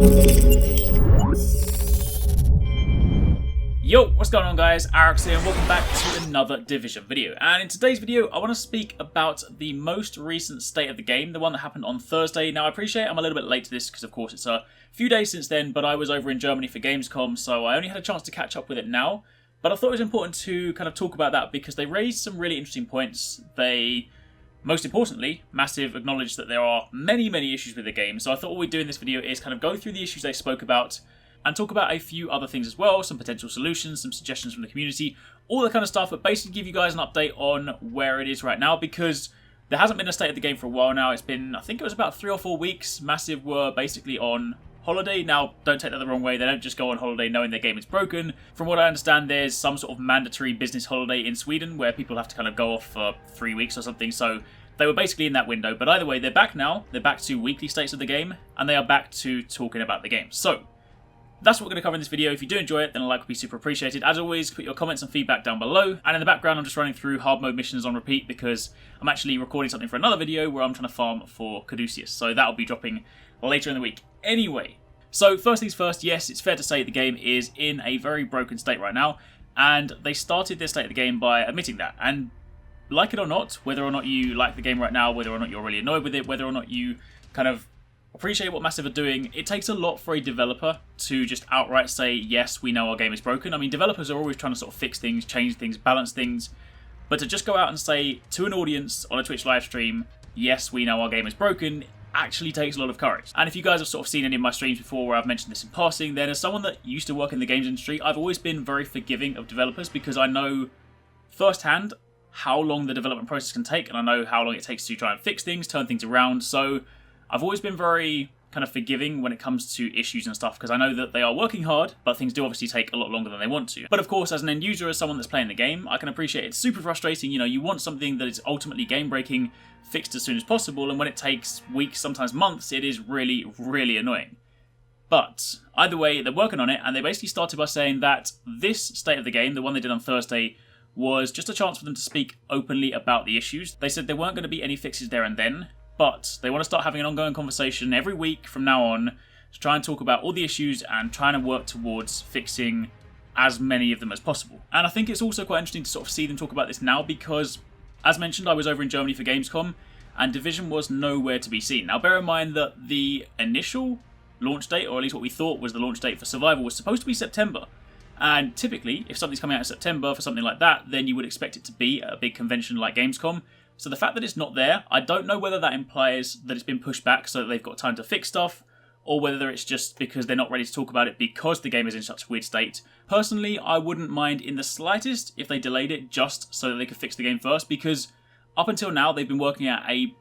Yo, what's going on guys, Arekkz here and welcome back to another Division video. And in today's video I want to speak about the most recent state of the game, the one that happened on Thursday. Now I appreciate I'm a little bit late to this because of course it's a few days since then, but I was over in Germany for Gamescom, so I only had a chance to catch up with it now. But I thought it was important to kind of talk about that because they raised some really interesting points. They, most importantly, massive acknowledged that there are many issues with the game. So I thought what we'd do in this video is kind of go through the issues they spoke about and talk about a few other things as well, some potential solutions, some suggestions from the community, all that kind of stuff, but basically give you guys an update on where it is right now, because there hasn't been a state of the game for a while now. It's been, I think it was about 3 or 4 weeks. Massive were basically on holiday. Now, don't take that the wrong way, they don't just go on holiday knowing their game is broken. From what I understand, there's some sort of mandatory business holiday in Sweden where people have to kind of go off for 3 weeks or something, so they were basically in that window. But either way, they're back now, they're back to weekly states of the game, and they are back to talking about the game. So that's what we're going to cover in this video. If you do enjoy it, then a like would be super appreciated. As always, put your comments and feedback down below. And in the background, I'm just running through hard mode missions on repeat because I'm actually recording something for another video where I'm trying to farm for Caduceus. So that'll be dropping later in the week. Anyway, so first things first, yes, it's fair to say the game is in a very broken state right now. And they started their state of the game by admitting that. And like it or not, whether or not you like the game right now, whether or not you're really annoyed with it, whether or not you kind of appreciate what Massive are doing, it takes a lot for a developer to just outright say, yes, we know our game is broken. I mean, developers are always trying to sort of fix things, change things, balance things, but to just go out and say to an audience on a Twitch live stream, yes, we know our game is broken, actually takes a lot of courage. And if you guys have sort of seen any of my streams before where I've mentioned this in passing, then as someone that used to work in the games industry, I've always been very forgiving of developers because I know firsthand how long the development process can take, and I know how long it takes to try and fix things, turn things around. So I've always been very kind of forgiving when it comes to issues and stuff because I know that they are working hard, but things do obviously take a lot longer than they want to. But of course, as an end user, as someone that's playing the game, I can appreciate it's super frustrating. You know, you want something that is ultimately game-breaking fixed as soon as possible, and when it takes weeks, sometimes months, it is really annoying. But either way, they're working on it, and they basically started by saying that this state of the game, the one they did on Thursday, was just a chance for them to speak openly about the issues. They said there weren't going to be any fixes there and then, but they want to start having an ongoing conversation every week from now on to try and talk about all the issues and trying to work towards fixing as many of them as possible. And I think it's also quite interesting to sort of see them talk about this now because, as mentioned, I was over in Germany for Gamescom and Division was nowhere to be seen. Now bear in mind that the initial launch date, or at least what we thought was the launch date for Survival, was supposed to be September. And typically, if something's coming out in September for something like that, then you would expect it to be at a big convention like Gamescom. So the fact that it's not there, I don't know whether that implies that it's been pushed back so that they've got time to fix stuff, or whether it's just because they're not ready to talk about it because the game is in such a weird state. Personally, I wouldn't mind in the slightest if they delayed it just so that they could fix the game first, because up until now they've been working at a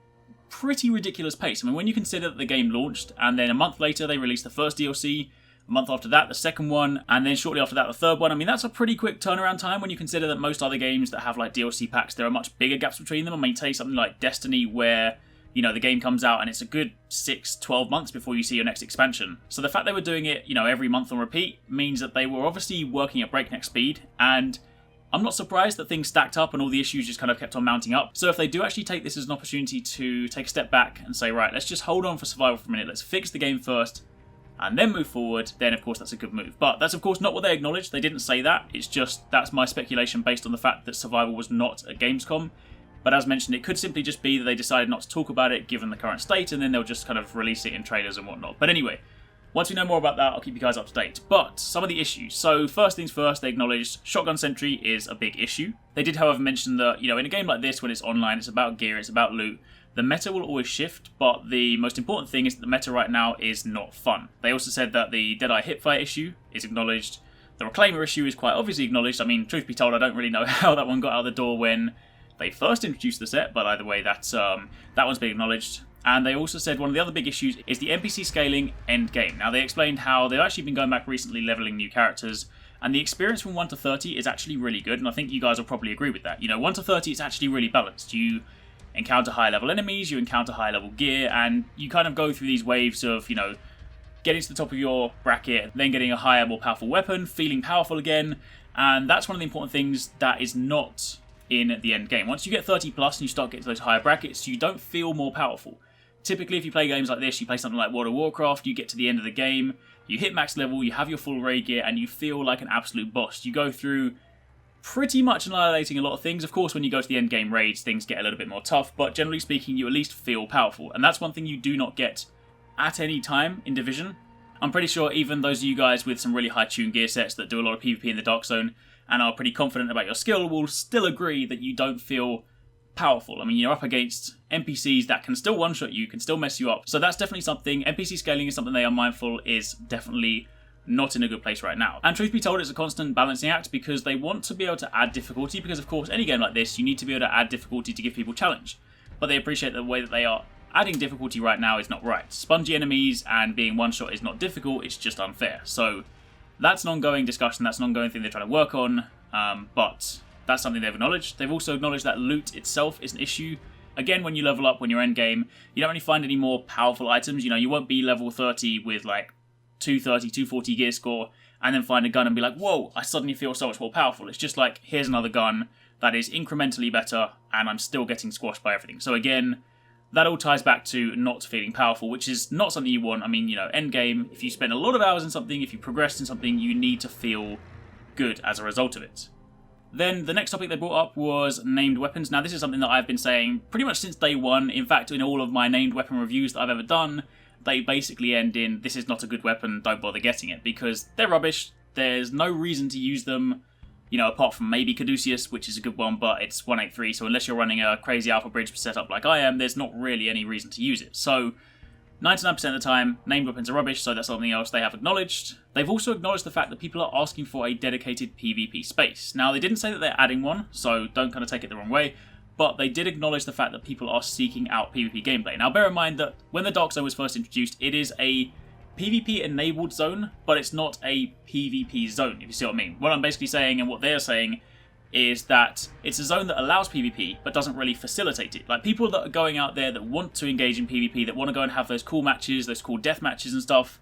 pretty ridiculous pace. I mean, when you consider that the game launched and then a month later they released the first DLC, a month after that, the second one, and then shortly after that, the third one. I mean, that's a pretty quick turnaround time when you consider that most other games that have like DLC packs, there are much bigger gaps between them. I mean, take something like Destiny where, you know, the game comes out and it's a good 6-12 months before you see your next expansion. So the fact they were doing it, you know, every month on repeat means that they were obviously working at breakneck speed, and I'm not surprised that things stacked up and all the issues just kind of kept on mounting up. So if they do actually take this as an opportunity to take a step back and say, right, let's just hold on for Survival for a minute, let's fix the game first, and then move forward, then of course that's a good move. But that's of course not what they acknowledged. They didn't say that. It's just, that's my speculation based on the fact that Survival was not at Gamescom. But as mentioned, it could simply just be that they decided not to talk about it given the current state, and then they'll just kind of release it in trailers and whatnot. But anyway, once we know more about that, I'll keep you guys up to date. But some of the issues. So first things first, they acknowledged Shotgun Sentry is a big issue. They did, however, mention that, you know, in a game like this, when it's online, it's about gear, it's about loot. The meta will always shift, but the most important thing is that the meta right now is not fun. They also said that the Deadeye hipfire issue is acknowledged. The Reclaimer issue is quite obviously acknowledged. I mean, truth be told, I don't really know how that one got out of the door when they first introduced the set, but either way, that one's been acknowledged. And they also said one of the other big issues is the Npc Scaling End Game. Now, they explained how they've actually been going back recently leveling new characters, and the experience from 1 to 30 is actually really good, and I think you guys will probably agree with that. You know, 1 to 30 is actually really balanced. You encounter high level enemies, you encounter high level gear, and you kind of go through these waves of, you know, getting to the top of your bracket, then getting a higher, more powerful weapon, feeling powerful again, and that's one of the important things that is not in the end game. Once you get 30 plus and you start getting to those higher brackets, you don't feel more powerful. Typically, if you play games like this, you play something like World of Warcraft, you get to the end of the game, you hit max level, you have your full raid gear, and you feel like an absolute boss. You go through pretty much annihilating a lot of things. Of course, when you go to the end game raids, things get a little bit more tough, but generally speaking, you at least feel powerful. And that's one thing you do not get at any time in Division. I'm pretty sure even those of you guys with some really high-tuned gear sets that do a lot of PvP in the Dark Zone and are pretty confident about your skill will still agree that you don't feel powerful. I mean, you're up against NPCs that can still one-shot you, can still mess you up. So that's definitely something. NPC scaling is something they are mindful is definitely not in a good place right now. And truth be told, it's a constant balancing act because they want to be able to add difficulty because, of course, any game like this, you need to be able to add difficulty to give people challenge. But they appreciate the way that they are adding difficulty right now is not right. Spongy enemies and being one-shot is not difficult, it's just unfair. So that's an ongoing discussion, that's an ongoing thing they're trying to work on, but that's something they've acknowledged. They've also acknowledged that loot itself is an issue. Again, when you level up, when you're endgame, you don't really find any more powerful items. You know, you won't be level 30 with like 230, 240 gear score, and then find a gun and be like, whoa, I suddenly feel so much more powerful. It's just like, here's another gun that is incrementally better, and I'm still getting squashed by everything. So again, that all ties back to not feeling powerful, which is not something you want. I mean, you know, endgame, if you spend a lot of hours in something, if you progress in something, you need to feel good as a result of it. Then the next topic they brought up was named weapons. Now, this is something that I've been saying pretty much since day one. In fact, in all of my named weapon reviews that I've ever done, they basically end in, this is not a good weapon, don't bother getting it, because they're rubbish. There's no reason to use them, you know, apart from maybe Caduceus, which is a good one, but it's 183, so unless you're running a crazy alpha bridge setup like I am, there's not really any reason to use it. So 99% of the time, named weapons are rubbish, so that's something else they have acknowledged. They've also acknowledged the fact that people are asking for a dedicated PvP space. Now, they didn't say that they're adding one, so don't kind of take it the wrong way, but they did acknowledge the fact that people are seeking out PvP gameplay. Now, bear in mind that when the Dark Zone was first introduced, it is a PvP-enabled zone, but it's not a PvP zone, if you see what I mean. What I'm basically saying, and what they're saying, is that it's a zone that allows PvP, but doesn't really facilitate it. Like, people that are going out there that want to engage in PvP, that want to go and have those cool matches, those cool death matches and stuff,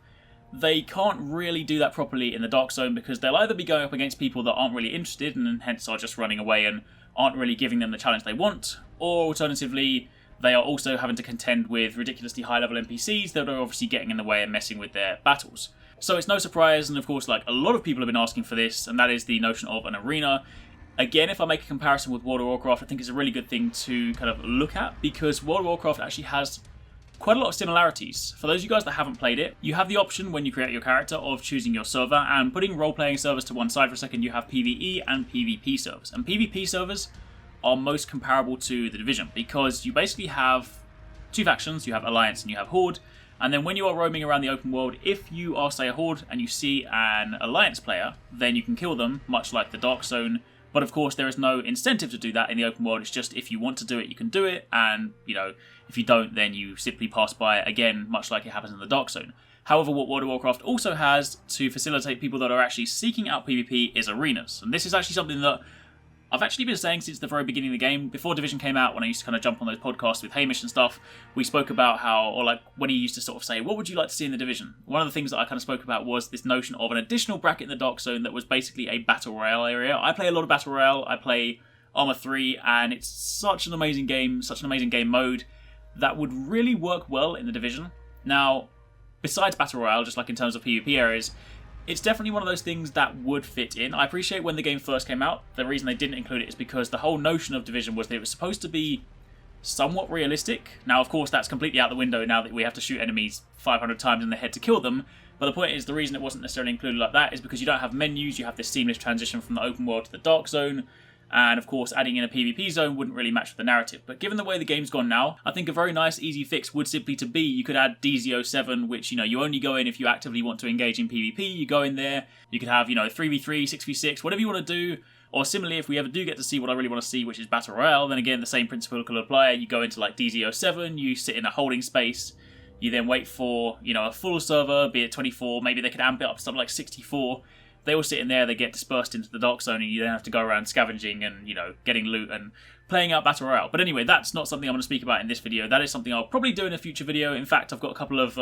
they can't really do that properly in the Dark Zone because they'll either be going up against people that aren't really interested and hence are just running away and aren't really giving them the challenge they want, or alternatively, they are also having to contend with ridiculously high-level NPCs that are obviously getting in the way and messing with their battles. So it's no surprise, and of course, like, a lot of people have been asking for this, and that is the notion of an arena. Again, if I make a comparison with World of Warcraft, I think it's a really good thing to kind of look at, because World of Warcraft actually has quite a lot of similarities. For those of you guys that haven't played it, you have the option when you create your character of choosing your server, and putting role-playing servers to one side for a second, you have PvE and PvP servers. And PvP servers are most comparable to the Division, because you basically have two factions, you have Alliance and you have Horde, and then when you are roaming around the open world, if you are, say, a Horde and you see an Alliance player, then you can kill them, much like the Dark Zone, but of course there is no incentive to do that in the open world. It's just if you want to do it, you can do it, and, you know, if you don't, then you simply pass by it, again, much like it happens in the Dark Zone. However, what World of Warcraft also has to facilitate people that are actually seeking out PvP is arenas, and this is actually something that I've actually been saying since the very beginning of the game. Before Division came out, when I used to kind of jump on those podcasts with Hamish and stuff, we spoke about how, or like when he used to sort of say, what would you like to see in the Division? One of the things that I kind of spoke about was this notion of an additional bracket in the Dark Zone that was basically a Battle Royale area. I play a lot of Battle Royale, I play Arma 3, and it's such an amazing game, such an amazing game mode that would really work well in the Division. Now, besides Battle Royale, just like in terms of PvP areas, it's definitely one of those things that would fit in. I appreciate when the game first came out, the reason they didn't include it is because the whole notion of Division was that it was supposed to be somewhat realistic. Now, of course, that's completely out the window now that we have to shoot enemies 500 times in the head to kill them. But the point is, the reason it wasn't necessarily included like that is because you don't have menus, you have this seamless transition from the open world to the Dark Zone. And of course, adding in a PvP zone wouldn't really match with the narrative. But given the way the game's gone now, I think a very nice, easy fix would simply to be, you could add DZ07, which, you know, you only go in if you actively want to engage in PvP. You go in there, you could have, you know, 3v3, 6v6, whatever you want to do. Or similarly, if we ever do get to see what I really want to see, which is Battle Royale, then again, the same principle could apply. You go into like DZ07, you sit in a holding space, you then wait for, you know, a full server, be it 24, maybe they could amp it up to something like 64. They all sit in there, they get dispersed into the Dark Zone, and you then have to go around scavenging and, you know, getting loot and playing out Battle Royale. But anyway, that's not something I'm going to speak about in this video. That is something I'll probably do in a future video. In fact, I've got a couple of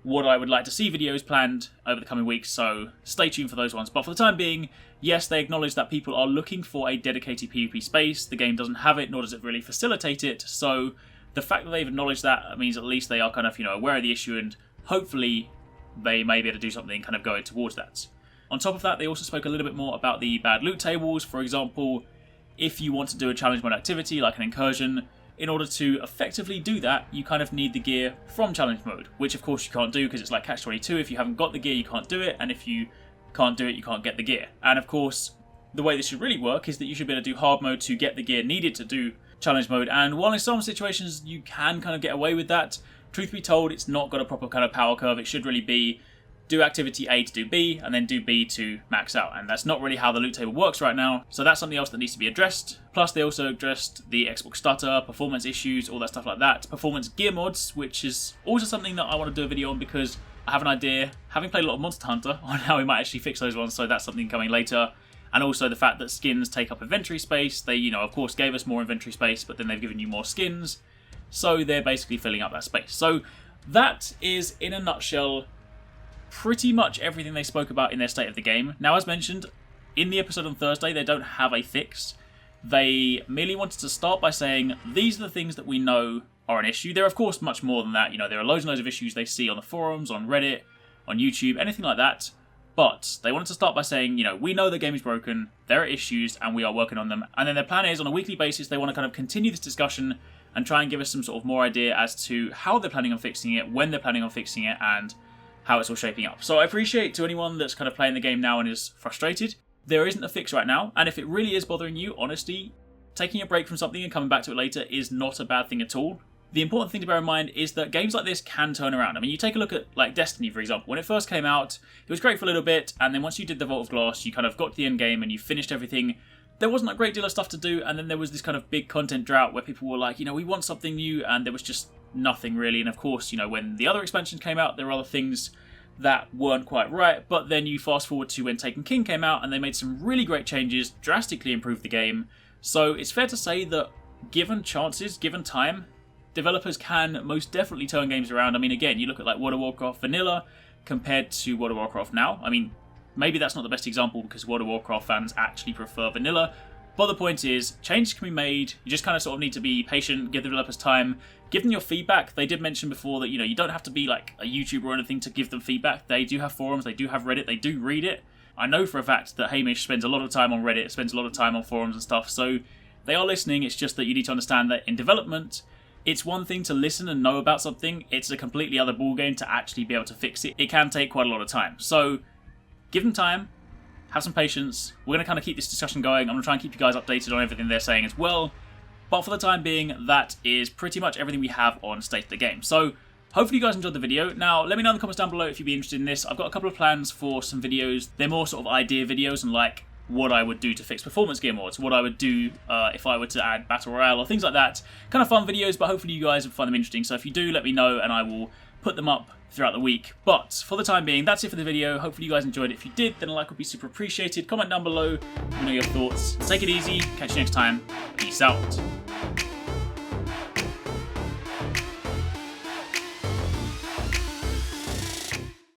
what I would like to see videos planned over the coming weeks, so stay tuned for those ones. But for the time being, yes, they acknowledge that people are looking for a dedicated PvP space. The game doesn't have it, nor does it really facilitate it, so the fact that they've acknowledged that means at least they are kind of, aware of the issue, and hopefully they may be able to do something kind of going towards that. On top of that, they also spoke a little bit more about the bad loot tables. For example, if you want to do a challenge mode activity like an incursion, in order to effectively do that, you kind of need the gear from challenge mode, which of course you can't do because it's like catch-22. If you haven't got the gear, you can't do it, and if you can't do it, you can't get the gear. And of course, the way this should really work is that you should be able to do hard mode to get the gear needed to do challenge mode, and while in some situations you can kind of get away with that, truth be told, it's not got a proper kind of power curve. It should really be do activity A to do B, and then do B to max out, and that's not really how the loot table works right now, so that's something else that needs to be addressed. Plus they also addressed the Xbox stutter, performance issues, all that stuff like that, performance gear mods, which is also something that I want to do a video on because I have an idea, having played a lot of Monster Hunter, on how we might actually fix those ones, so that's something coming later. And also the fact that skins take up inventory space. They, of course gave us more inventory space, but then they've given you more skins, so they're basically filling up that space. So that is, in a nutshell, pretty much everything they spoke about in their state of the game. Now, as mentioned, in the episode on Thursday, they don't have a fix. They merely wanted to start by saying, these are the things that we know are an issue. There are, of course, much more than that. There are loads and loads of issues they see on the forums, on Reddit, on YouTube, anything like that. But they wanted to start by saying, we know the game is broken, there are issues, and we are working on them. And then their plan is, on a weekly basis, they want to kind of continue this discussion and try and give us some sort of more idea as to how they're planning on fixing it, when they're planning on fixing it, and how it's all shaping up. So I appreciate to anyone that's kind of playing the game now and is frustrated, there isn't a fix right now, and if it really is bothering you, honestly, taking a break from something and coming back to it later is not a bad thing at all. The important thing to bear in mind is that games like this can turn around. I mean, you take a look at like Destiny, for example. When it first came out, it was great for a little bit, and then once you did the Vault of Glass, you kind of got to the end game and you finished everything. There wasn't a great deal of stuff to do, and then there was this kind of big content drought where people were like, we want something new, and there was just nothing really. And of course, when the other expansions came out, there were other things that weren't quite right, but then you fast forward to when Taken King came out, and they made some really great changes, drastically improved the game. So it's fair to say that given chances, given time, developers can most definitely turn games around. I mean, again, you look at like World of Warcraft Vanilla compared to World of Warcraft now. I mean, maybe that's not the best example because World of Warcraft fans actually prefer Vanilla, but the point is, changes can be made. You just kind of sort of need to be patient, give the developers time, give them your feedback. They did mention before that, you don't have to be like a YouTuber or anything to give them feedback. They do have forums, they do have Reddit, they do read it. I know for a fact that Hamish spends a lot of time on Reddit, spends a lot of time on forums and stuff, so they are listening. It's just that you need to understand that in development, it's one thing to listen and know about something, it's a completely other ballgame to actually be able to fix it. It can take quite a lot of time. So, give them time, have some patience. We're going to kind of keep this discussion going. I'm going to try and keep you guys updated on everything they're saying as well. But for the time being, that is pretty much everything we have on State of the Game. So, hopefully you guys enjoyed the video. Now, let me know in the comments down below if you'd be interested in this. I've got a couple of plans for some videos. They're more sort of idea videos and like what I would do to fix performance gear mods, what I would do if I were to add Battle Royale or things like that. Kind of fun videos, but hopefully you guys would find them interesting. So if you do, let me know and I will put them up throughout the week. But for the time being, that's it for the video. Hopefully you guys enjoyed it. If you did, then a like would be super appreciated. Comment down below, let me know your thoughts. Take it easy. Catch you next time. Peace out.